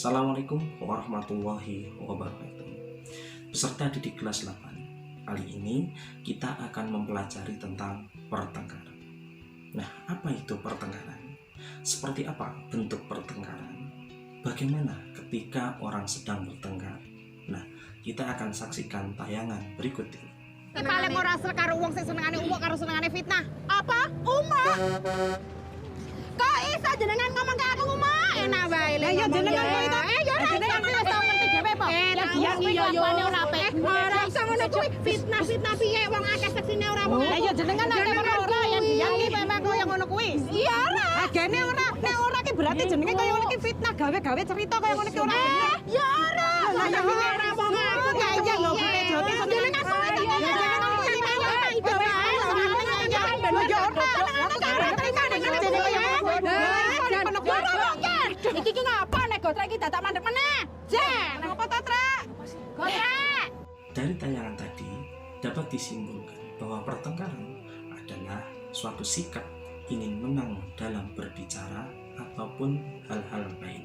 Assalamualaikum warahmatullahi wabarakatuh. Peserta didik kelas 8. Kali ini kita akan mempelajari tentang pertengkaran. Nah, apa itu pertengkaran? Seperti apa bentuk pertengkaran? Bagaimana ketika orang sedang bertengkar? Nah, kita akan saksikan tayangan berikut ini. Paling ora asal karo wong sing senengane umuk karo senengane fitnah. Apa? Umuk? Kok iso jenengan ngomong ke aku umuk? Enak wae. Lah ya jenengan kok itu. Ya jenengan wis tau ngerti dhewe po. Lah dia iya yo ora apik. Ora iso ngono kuwi fitnah piye wong akeh seksine ora wong. Lah ya jenengan akeh ora yang dia iki memang koyo ngono kuwi. Iya ora. Agene ora. Nek ora ki berarti jenenge koyo ngono ki fitnah gawe-gawe cerita koyo ngono ki ora bener. Ya ora. Lah ya ora wong aku gak iya lho boleh jote jenengan kuwi iki ki ngapa nek gotrek iki dadak mandek meneh? Jen, apa to, Trek? Gotrek. Dari tayangan tadi dapat disimpulkan bahwa pertengkaran adalah suatu sikap ingin menang dalam berbicara ataupun hal-hal lain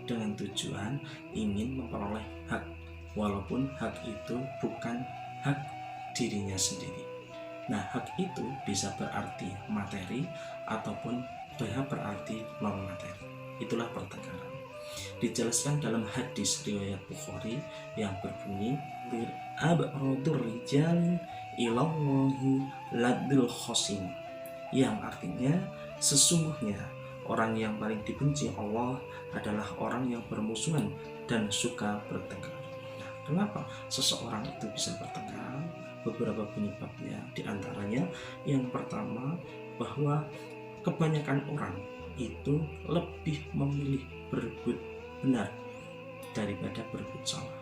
dengan tujuan ingin memperoleh hak, walaupun hak itu bukan hak dirinya sendiri. Nah, hak itu bisa berarti materi ataupun bisa berarti non materi. Itulah pertengkaran. Dijelaskan dalam hadis riwayat Bukhari yang berbunyi ab'adur rijal ilallahi ladul khosim, yang artinya sesungguhnya orang yang paling dibenci Allah adalah orang yang bermusuhan dan suka bertengkar. Nah, kenapa seseorang itu bisa bertengkar? Beberapa penyebabnya, diantaranya yang pertama bahwa kebanyakan orang itu lebih memilih berbuat benar daripada berbuat salah.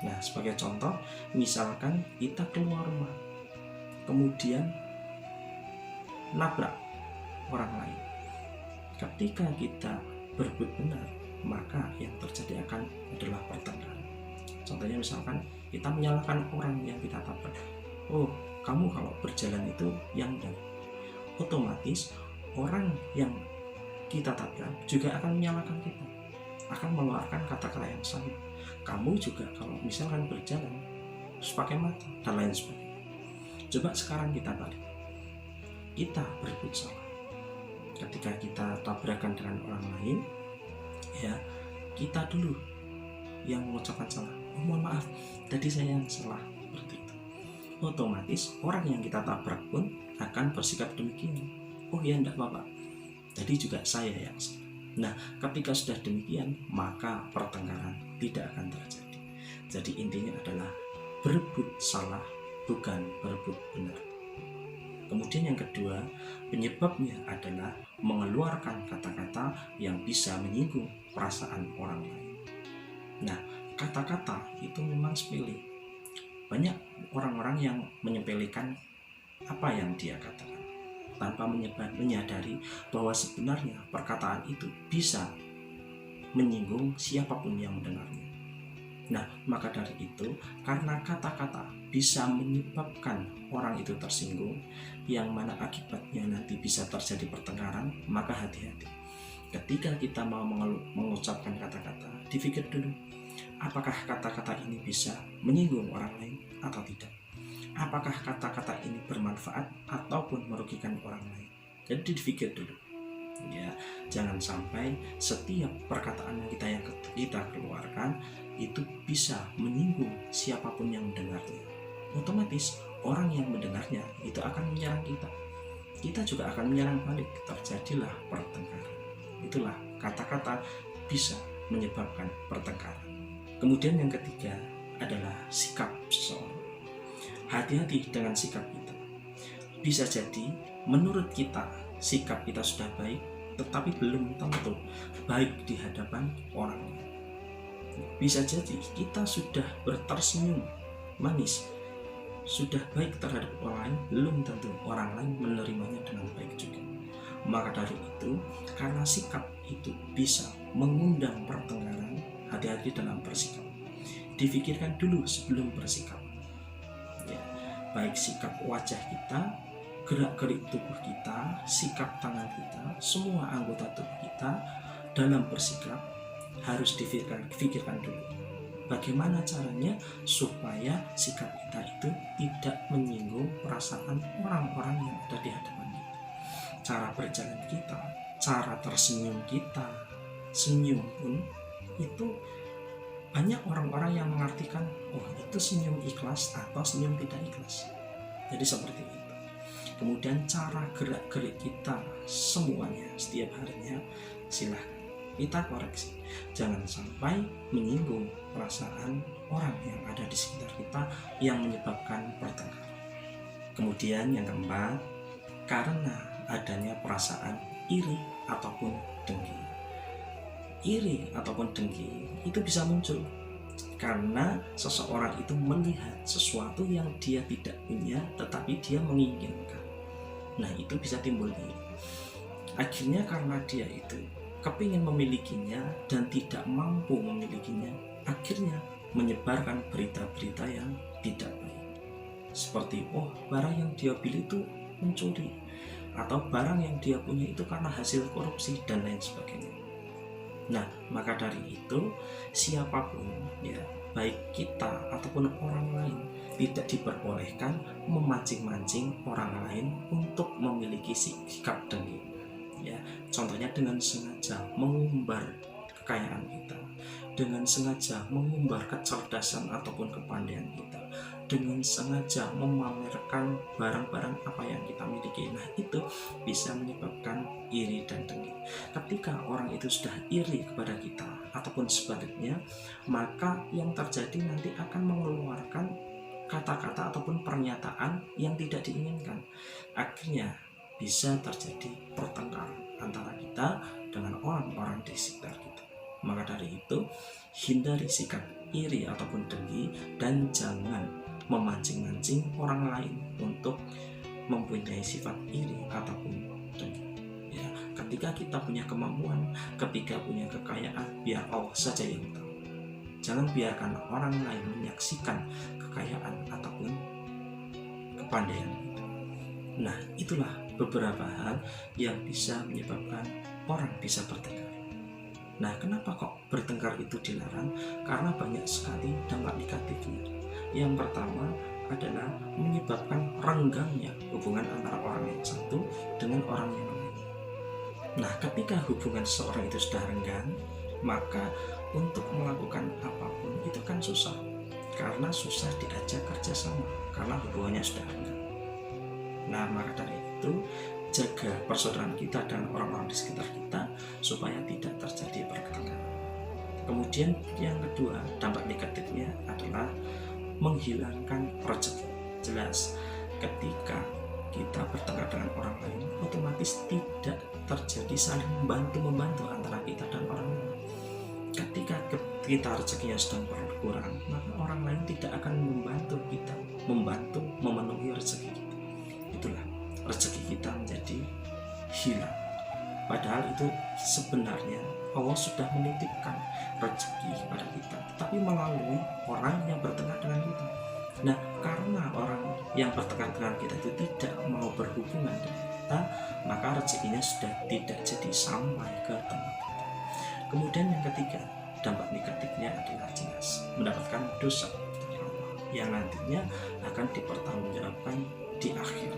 Nah, sebagai contoh, misalkan kita keluar rumah kemudian nabrak orang lain. Ketika kita berbuat benar, maka yang terjadi adalah pertengkaran. Contohnya misalkan kita menyalahkan orang yang kita tabrak. Oh, kamu kalau berjalan itu yang benar. Otomatis orang yang kita tabrak juga akan menyalahkan kita, akan mengeluarkan kata-kata yang sama. Kamu juga kalau misalkan berjalan harus pakai mata dan lain sebagainya. Coba sekarang kita balik, kita berbuat salah. Ketika kita tabrakan dengan orang lain, ya kita dulu yang mengucapkan salah. Oh, mohon maaf, tadi saya yang salah, seperti itu. Otomatis orang yang kita tabrak pun akan bersikap demikian. Oh ya, enggak apa-apa, tadi juga saya yang salah. Nah, ketika sudah demikian, maka pertengkaran tidak akan terjadi. Jadi intinya adalah berebut salah, bukan berebut benar. Kemudian yang kedua, penyebabnya adalah mengeluarkan kata-kata yang bisa menyinggung perasaan orang lain. Nah, kata-kata itu memang sepele. Banyak orang-orang yang menyepelekan apa yang dia katakan tanpa menyadari bahwa sebenarnya perkataan itu bisa menyinggung siapapun yang mendengarnya. Nah, maka dari itu, karena kata-kata bisa menyebabkan orang itu tersinggung, yang mana akibatnya nanti bisa terjadi pertengkaran, maka hati-hati. Ketika kita mau mengucapkan kata-kata, dipikir dulu, apakah kata-kata ini bisa menyinggung orang lain atau tidak? Apakah kata-kata ini bermanfaat ataupun merugikan orang lain? Jadi dipikir dulu. Ya, jangan sampai setiap perkataan yang kita keluarkan itu bisa menyinggung siapapun yang mendengarnya. Otomatis orang yang mendengarnya itu akan menyerang kita. Kita juga akan menyerang balik. Terjadilah pertengkaran. Itulah kata-kata bisa menyebabkan pertengkaran. Kemudian yang ketiga adalah sikap seseorang. Hati-hati dengan sikap kita. Bisa jadi menurut kita sikap kita sudah baik, tetapi belum tentu baik di hadapan orang lain. Bisa jadi kita sudah tersenyum manis, sudah baik terhadap orang lain, belum tentu orang lain menerimanya dengan baik juga. Maka dari itu, karena sikap itu bisa mengundang pertengkaran, hati-hati dalam bersikap. Difikirkan dulu sebelum bersikap. Ya, baik sikap wajah kita, gerak-gerik tubuh kita, sikap tangan kita, semua anggota tubuh kita dalam bersikap harus difikirkan dulu bagaimana caranya supaya sikap kita itu tidak menyinggung perasaan orang-orang yang ada di hadapan kita. Cara berjalan kita, cara tersenyum kita, senyum pun itu banyak orang-orang yang mengartikan oh itu senyum ikhlas atau senyum tidak ikhlas. Jadi seperti itu. Kemudian cara gerak-gerik kita semuanya setiap harinya silahkan kita koreksi. Jangan sampai menyinggung perasaan orang yang ada di sekitar kita yang menyebabkan pertengkaran. Kemudian yang keempat, karena adanya perasaan iri ataupun dengki. Iri ataupun dengki itu bisa muncul karena seseorang itu melihat sesuatu yang dia tidak punya tetapi dia menginginkan. Nah itu bisa timbul iri. Akhirnya karena dia itu kepingin memilikinya dan tidak mampu memilikinya, akhirnya menyebarkan berita-berita yang tidak baik. Seperti barang yang dia beli itu mencuri, atau barang yang dia punya itu karena hasil korupsi dan lain sebagainya. Nah, maka dari itu siapapun ya, baik kita ataupun orang lain tidak diperbolehkan memancing-mancing orang lain untuk memiliki sikap dengki. Ya, contohnya dengan sengaja mengumbar kekayaan kita, dengan sengaja mengumbar kecerdasan ataupun kepandaian kita, dengan sengaja memamerkan barang-barang apa yang kita miliki. Nah, itu bisa menyebabkan iri dan dengki. Ketika orang itu sudah iri kepada kita ataupun sebaliknya, maka yang terjadi nanti akan mengeluarkan kata-kata ataupun pernyataan yang tidak diinginkan. Akhirnya bisa terjadi pertengkaran antara kita dengan orang-orang di sekitar kita. Maka dari itu, hindari sikap iri ataupun dengki dan jangan memancing-mancing orang lain untuk mempunyai sifat iri ataupun dengki. Ya, ketika kita punya kemampuan, ketika punya kekayaan, biar Allah saja yang tahu. Jangan biarkan orang lain menyaksikan kekayaan ataupun kepandaian kita. Nah, itulah beberapa hal yang bisa menyebabkan orang bisa bertengkar. Nah, kenapa kok bertengkar itu dilarang? Karena banyak sekali dampak negatifnya. Yang pertama adalah menyebabkan renggangnya hubungan antara orang yang satu dengan orang yang lain. Nah, ketika hubungan seseorang itu sudah renggang, maka untuk melakukan apapun itu kan susah. Karena susah diajak kerjasama, karena hubungannya sudah renggang. Nah, maka dari itu jaga persaudaraan kita dan orang-orang di sekitar kita supaya tidak terjadi pertengkaran. Kemudian yang kedua, dampak negatifnya adalah menghilangkan rezeki. Jelas, ketika kita bertengkar dengan orang lain, otomatis tidak terjadi saling membantu antara kita dan orang lain. Ketika kita rezekinya sedang berkurang, maka orang lain tidak akan membantu kita memenuhi rezeki kita. Itulah rezeki kita menjadi hilang. Padahal itu sebenarnya Allah sudah menitipkan rezeki kepada kita, tetapi melalui orang yang bertengkar dengan kita. Nah, karena orang yang bertengkar dengan kita itu tidak mau berhubungan dengan kita, maka rezekinya sudah tidak jadi sampai ke tempat kita. Kemudian yang ketiga, dampak negatifnya adalah jelas mendapatkan dosa dari Allah yang nantinya akan dipertanggungjawabkan di akhir.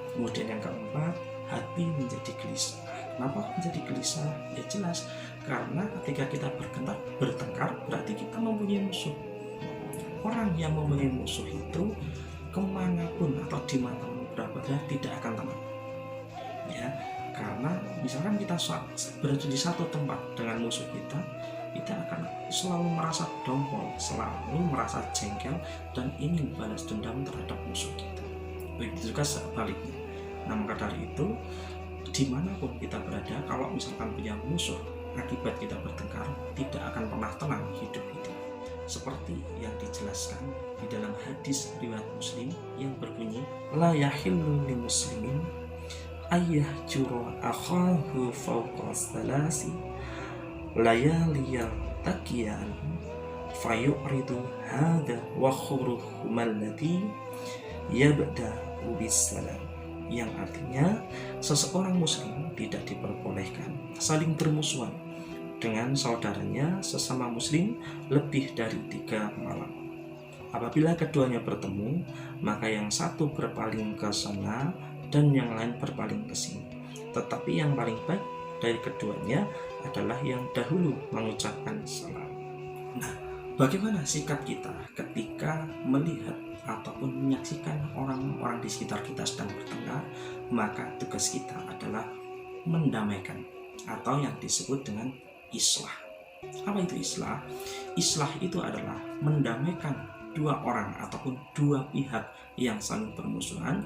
Kemudian yang keempat, hati menjadi gelisah. Kenapa menjadi gelisah? Ya jelas, karena ketika kita bertengkar berarti kita mempunyai musuh. Orang yang mempunyai musuh itu kemanapun atau dimanapun berada tidak akan tenang. Ya, karena misalkan kita berada di satu tempat dengan musuh kita akan selalu merasa dongkol, selalu merasa jengkel dan ingin balas dendam terhadap musuh kita. Begitu juga sebaliknya. Nah, maka dari itu dimanapun kita berada, kalau misalkan punya musuh akibat kita bertengkar, tidak akan pernah tenang hidup kita. Seperti yang dijelaskan di dalam hadis riwayat Muslim yang berbunyi, la yahillu lil muslimin ayyahjura akhahu fawqa salasi layaliyal taqiyan fayuridu hadha wa khuruhum alladhi yabda'u bisalam, yang artinya seseorang muslim tidak diperbolehkan saling bermusuhan dengan saudaranya sesama muslim lebih dari 3 malam. Apabila keduanya bertemu, maka yang satu berpaling ke sana dan yang lain berpaling ke sini. Tetapi yang paling baik dari keduanya adalah yang dahulu mengucapkan salam. Nah, bagaimana sikap kita ketika melihat ataupun menyaksikan orang-orang di sekitar kita sedang bertengkar? Maka tugas kita adalah mendamaikan atau yang disebut dengan islah. Apa itu islah? Islah itu adalah mendamaikan dua orang ataupun dua pihak yang saling bermusuhan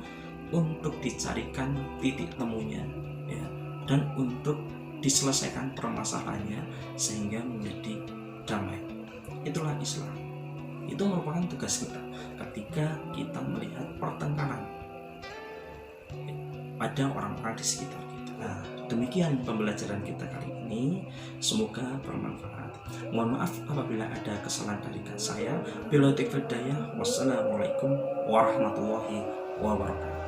untuk dicarikan titik temunya, ya, dan untuk diselesaikan permasalahannya sehingga menjadi damai. Itulah islah. Itu merupakan tugas kita ketika kita melihat pertengkaran pada orang-orang di sekitar kita. Nah, demikian pembelajaran kita kali ini. Semoga bermanfaat. Mohon maaf apabila ada kesalahan dari saya. Billahi taufiq wal hidayah. Wassalamualaikum warahmatullahi wabarakatuh.